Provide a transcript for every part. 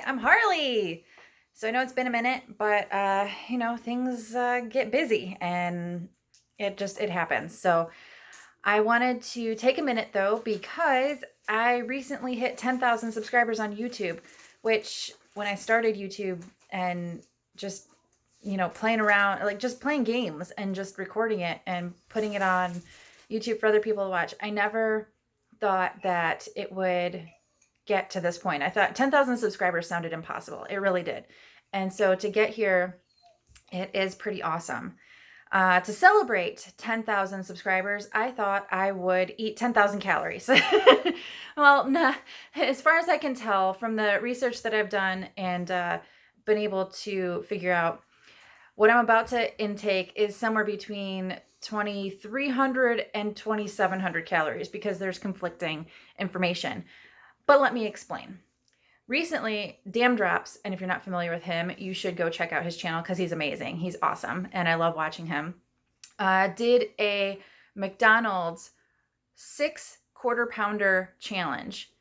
I'm Harley. So I know it's been a minute, but things get busy and it happens. So I wanted to take a minute though because I recently hit 10,000 subscribers on YouTube, which when I started YouTube and just playing around, like just playing games and just recording it and putting it on YouTube for other people to watch, I never thought that it would get to this point. I thought 10,000 subscribers sounded impossible. It really did. And so to get here, it is pretty awesome. To celebrate 10,000 subscribers, I thought I would eat 10,000 calories. Well, nah, as far as I can tell from the research that I've done and been able to figure out, what I'm about to intake is somewhere between 2,300 and 2,700 calories because there's conflicting information. But let me explain. Recently, Daym Drops, and if you're not familiar with him, you should go check out his channel because he's amazing. He's awesome, and I love watching him. Did a McDonald's 6 quarter pounder challenge.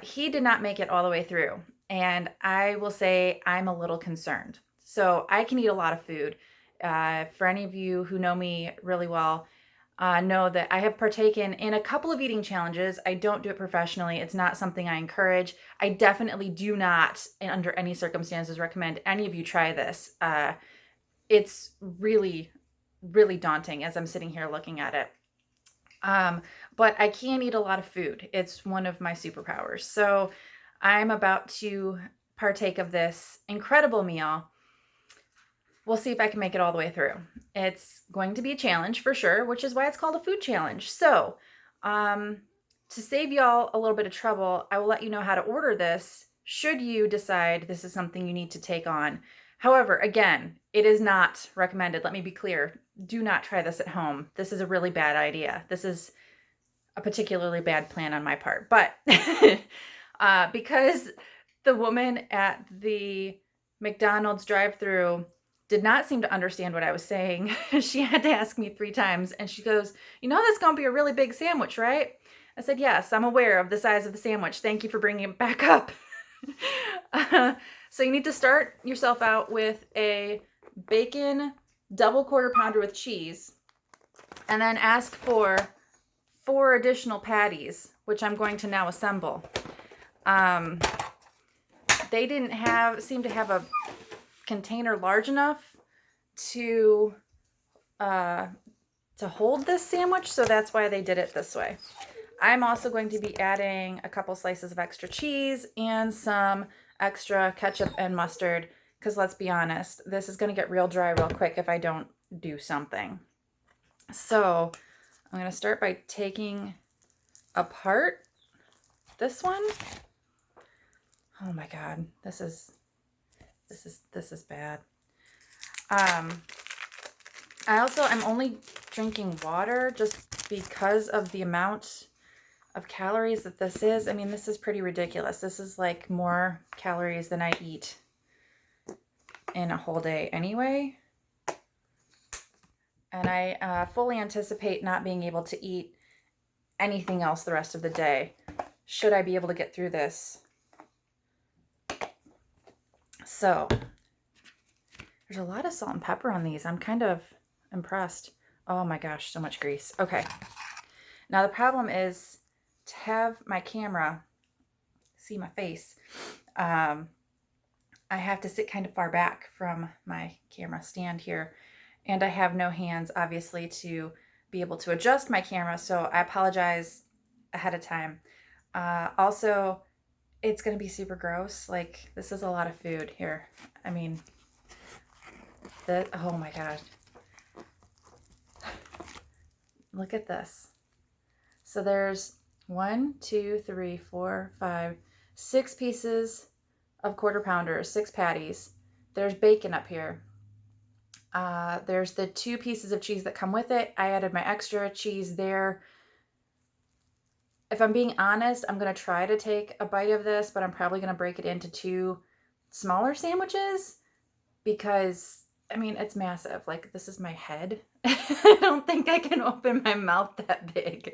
He did not make it all the way through, and I will say I'm a little concerned. So I can eat a lot of food. For any of you who know me really well, know that I have partaken in a couple of eating challenges. I don't do it professionally. It's not something I encourage. I definitely do not, under any circumstances, recommend any of you try this. It's really, really daunting as I'm sitting here looking at it. But I can eat a lot of food. It's one of my superpowers. So I'm about to partake of this incredible meal. We'll see if I can make it all the way through. It's going to be a challenge for sure, which is why it's called a food challenge. So to save y'all a little bit of trouble, I will let you know how to order this should you decide this is something you need to take on. However, again, it is not recommended. Let me be clear. Do not try this at home. This is a really bad idea. This is a particularly bad plan on my part. But because the woman at the McDonald's drive-thru did not seem to understand what I was saying. She had to ask me 3 times, and she goes, "You know, that's going to be a really big sandwich, right?" I said, "Yes, I'm aware of the size of the sandwich. Thank you for bringing it back up." So you need to start yourself out with a bacon double quarter pounder with cheese, and then ask for 4 additional patties, which I'm going to now assemble. They didn't seem to have a container large enough to hold this sandwich, so that's why they did it this way. I'm also going to be adding a couple slices of extra cheese and some extra ketchup and mustard because let's be honest, this is going to get real dry real quick if I don't do something. So I'm going to start by taking apart this one. Oh my god, this is bad. I'm only drinking water just because of the amount of calories that this is. I mean, this is pretty ridiculous. This is like more calories than I eat in a whole day anyway. And I fully anticipate not being able to eat anything else the rest of the day, should I be able to get through this. So, there's a lot of salt and pepper on these. I'm kind of impressed. Oh my gosh, so much grease. Okay. Now the problem is to have my camera see my face. I have to sit kind of far back from my camera stand here. And I have no hands, obviously, to be able to adjust my camera. So I apologize ahead of time. Also, it's going to be super gross. Like, this is a lot of food here. I mean, oh my god. Look at this. So there's 1, 2, 3, 4, 5, 6 pieces of quarter pounder, 6 patties. There's bacon up here. There's the 2 pieces of cheese that come with it. I added my extra cheese there. If I'm being honest, I'm going to try to take a bite of this, but I'm probably going to break it into 2 smaller sandwiches because, I mean, it's massive. Like, this is my head. I don't think I can open my mouth that big.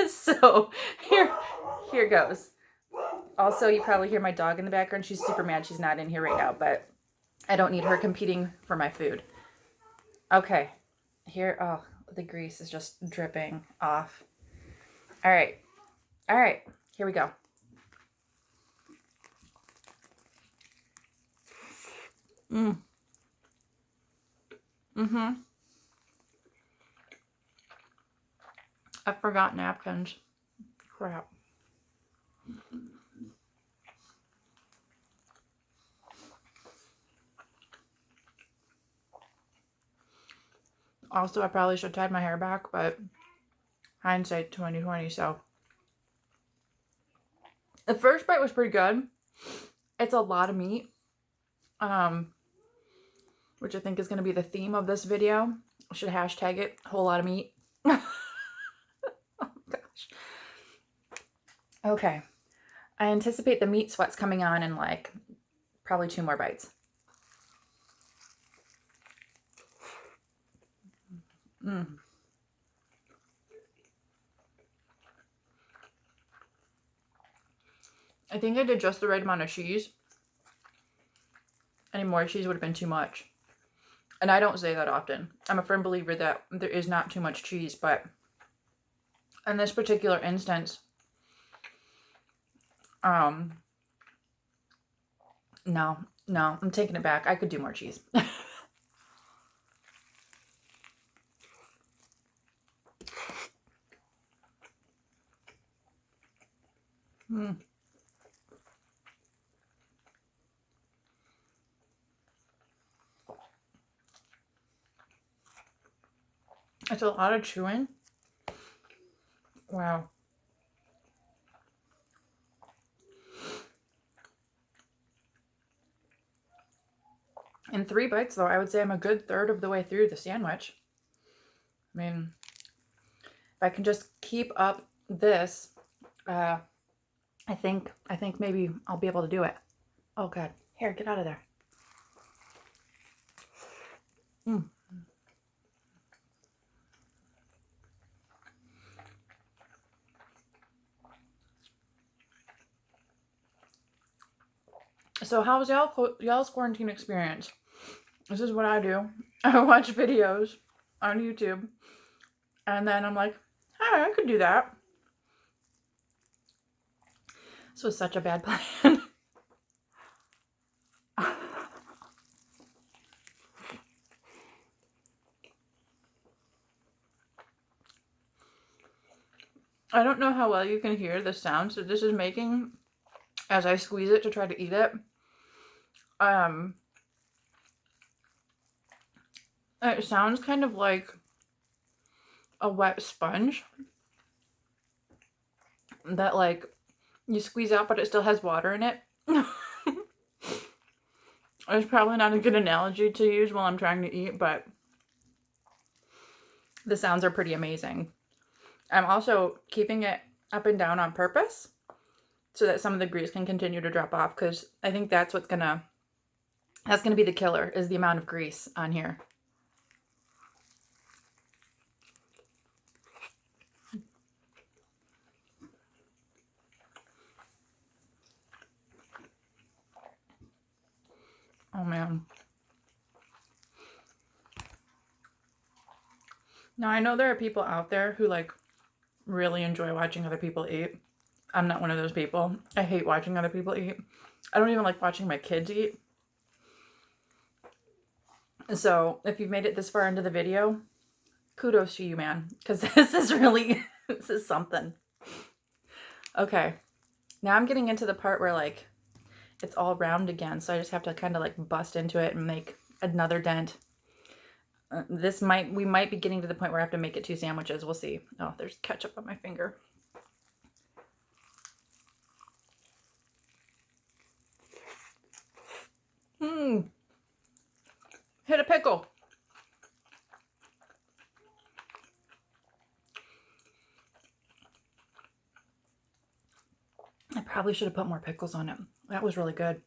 So, here goes. Also, you probably hear my dog in the background. She's super mad she's not in here right now, but I don't need her competing for my food. Okay. Here, oh, the grease is just dripping off. All right. All right. Here we go. I forgot napkins. Crap. Also, I probably should have tied my hair back, but hindsight 2020, so. The first bite was pretty good. It's a lot of meat. Which I think is going to be the theme of this video. I should hashtag it, whole lot of meat. Oh gosh. Okay. I anticipate the meat sweats coming on in like probably 2 more bites. I think I did just the right amount of cheese. Any more cheese would have been too much. And I don't say that often. I'm a firm believer that there is not too much cheese, but in this particular instance, no, I'm taking it back. I could do more cheese. It's a lot of chewing. Wow. In 3 bites, though, I would say I'm a good third of the way through the sandwich. I mean, if I can just keep up this, I think maybe I'll be able to do it. Oh, God. Here, get out of there. So how's y'all's quarantine experience? This is what I do. I watch videos on YouTube, and then I'm like, hey, I could do that. This was such a bad plan. I don't know how well you can hear the sounds that this is making as I squeeze it to try to eat it. It sounds kind of like a wet sponge that like you squeeze out but it still has water in it. It's probably not a good analogy to use while I'm trying to eat, but the sounds are pretty amazing. I'm also keeping it up and down on purpose so that some of the grease can continue to drop off, because I think that's gonna be the killer, is the amount of grease on here. Oh man. Now I know there are people out there who like really enjoy watching other people eat. I'm not one of those people. I hate watching other people eat. I don't even like watching my kids eat. So if you've made it this far into the video, kudos to you, man, because this is something. Okay, now I'm getting into the part where like it's all round again, so I just have to kind of like bust into it and make another dent. We might be getting to the point where I have to make it 2 sandwiches. We'll see. Oh, there's ketchup on my finger. Hit a pickle. I probably should have put more pickles on it. That was really good.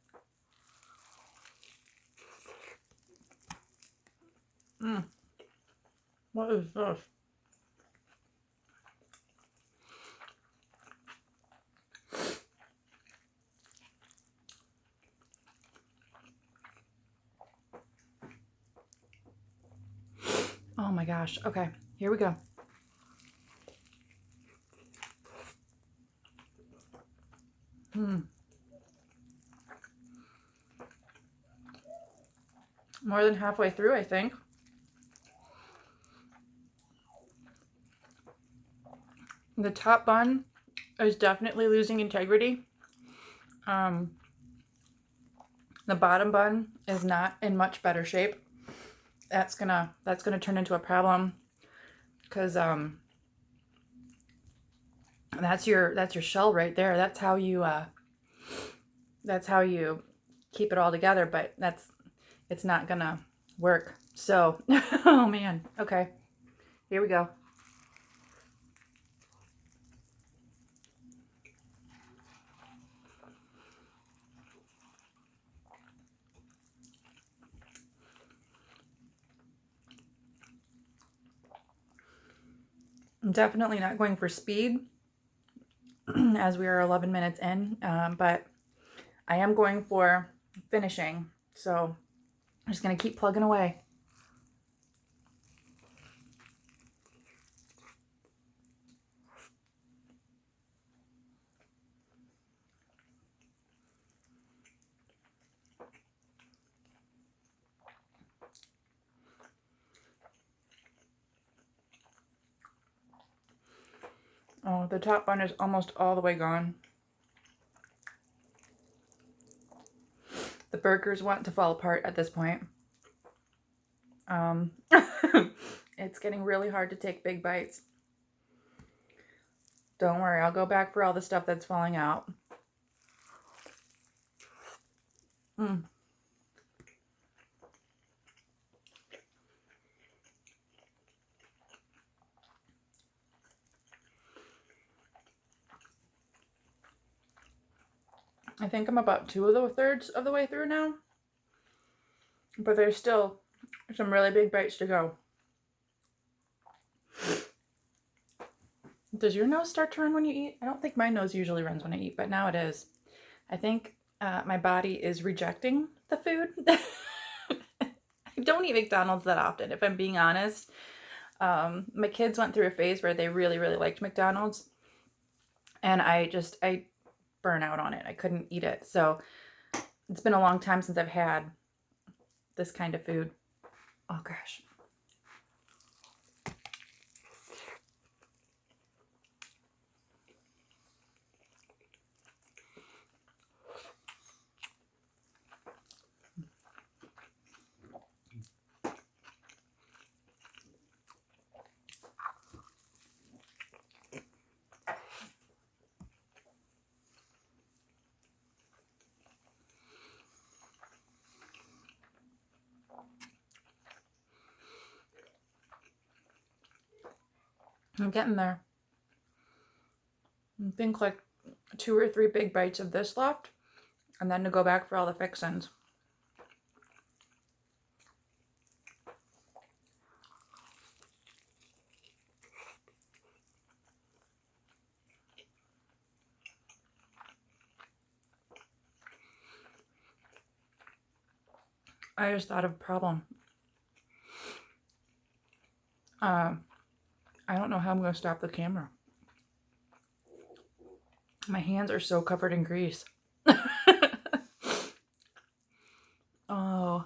What is this? my gosh. Okay, here we go. More than halfway through, I think. The top bun is definitely losing integrity. The bottom bun is not in much better shape. That's gonna turn into a problem, because that's your shell right there. That's how you keep it all together, but it's not gonna work. So, oh man. Okay, here we go. I'm definitely not going for speed as we are 11 minutes in, but I am going for finishing. So I'm just going to keep plugging away. Oh, the top bun is almost all the way gone. The burgers want to fall apart at this point. It's getting really hard to take big bites. Don't worry, I'll go back for all the stuff that's falling out. I think I'm about 2/3 of the way through now. But there's still some really big bites to go. Does your nose start to run when you eat? I don't think my nose usually runs when I eat, but now it is. I think my body is rejecting the food. I don't eat McDonald's that often, if I'm being honest. My kids went through a phase where they really, really liked McDonald's. And I burn out on it. I couldn't eat it. So it's been a long time since I've had this kind of food. Oh gosh. I'm getting there. I think like 2 or 3 big bites of this left, and then to go back for all the fixins. I just thought of a problem. I don't know how I'm going to stop the camera. My hands are so covered in grease. Oh.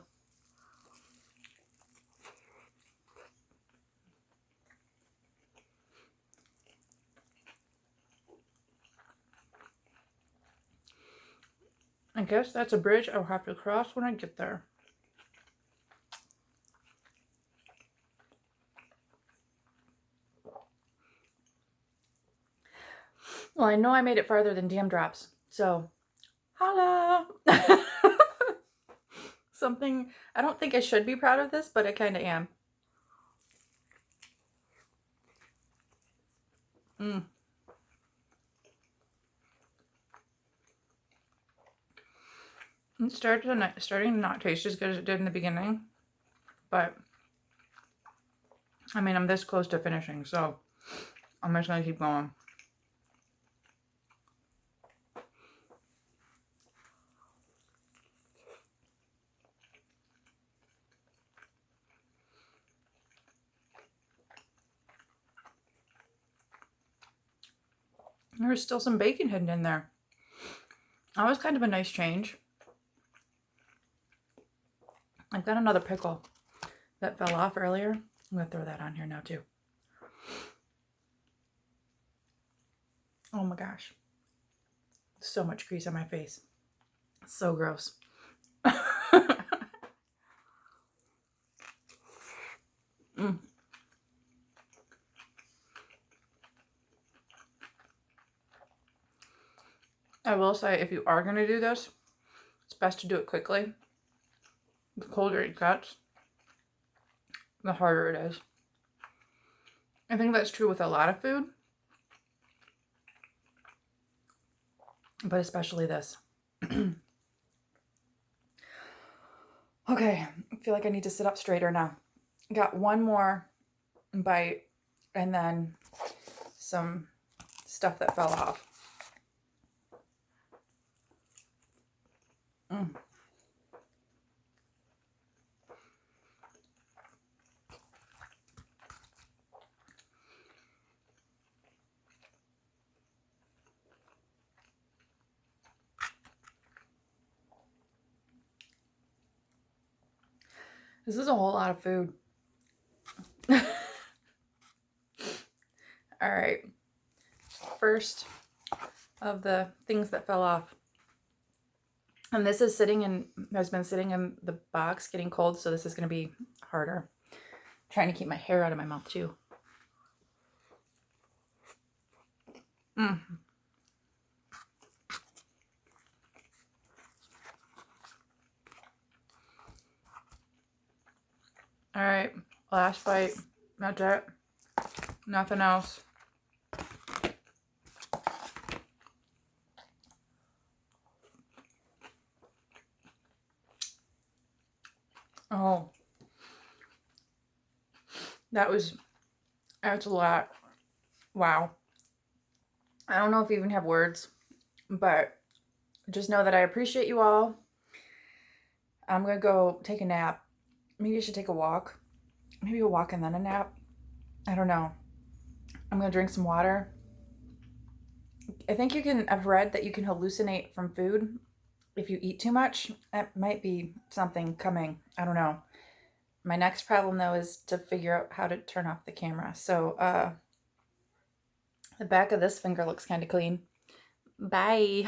I guess that's a bridge I'll have to cross when I get there. Well, I know I made it farther than Daym drops, so holla! Something, I don't think I should be proud of this, but I kind of am. It's starting to not taste as good as it did in the beginning, but I mean, I'm this close to finishing, so I'm just gonna keep going. There's still some bacon hidden in there. That was kind of a nice change. I've got another pickle that fell off earlier. I'm going to throw that on here now too. Oh my gosh. So much grease on my face. It's so gross. I will say, if you are going to do this, it's best to do it quickly. The colder it gets, the harder it is. I think that's true with a lot of food, but especially this. Okay, I feel like I need to sit up straighter now. Got one more bite and then some stuff that fell off. This is a whole lot of food. All right. First of the things that fell off. And this is has been sitting in the box getting cold, so this is going to be harder. I'm trying to keep my hair out of my mouth too. All right, last bite. That's it. Nothing else. Oh, that's a lot. Wow. I don't know if you even have words, but just know that I appreciate you all. I'm going to go take a nap. Maybe I should take a walk. Maybe a walk and then a nap. I don't know. I'm going to drink some water. I think I've read that you can hallucinate from food if you eat too much. That might be something coming. I don't know. My next problem though is to figure out how to turn off the camera. So the back of this finger looks kind of clean. Bye.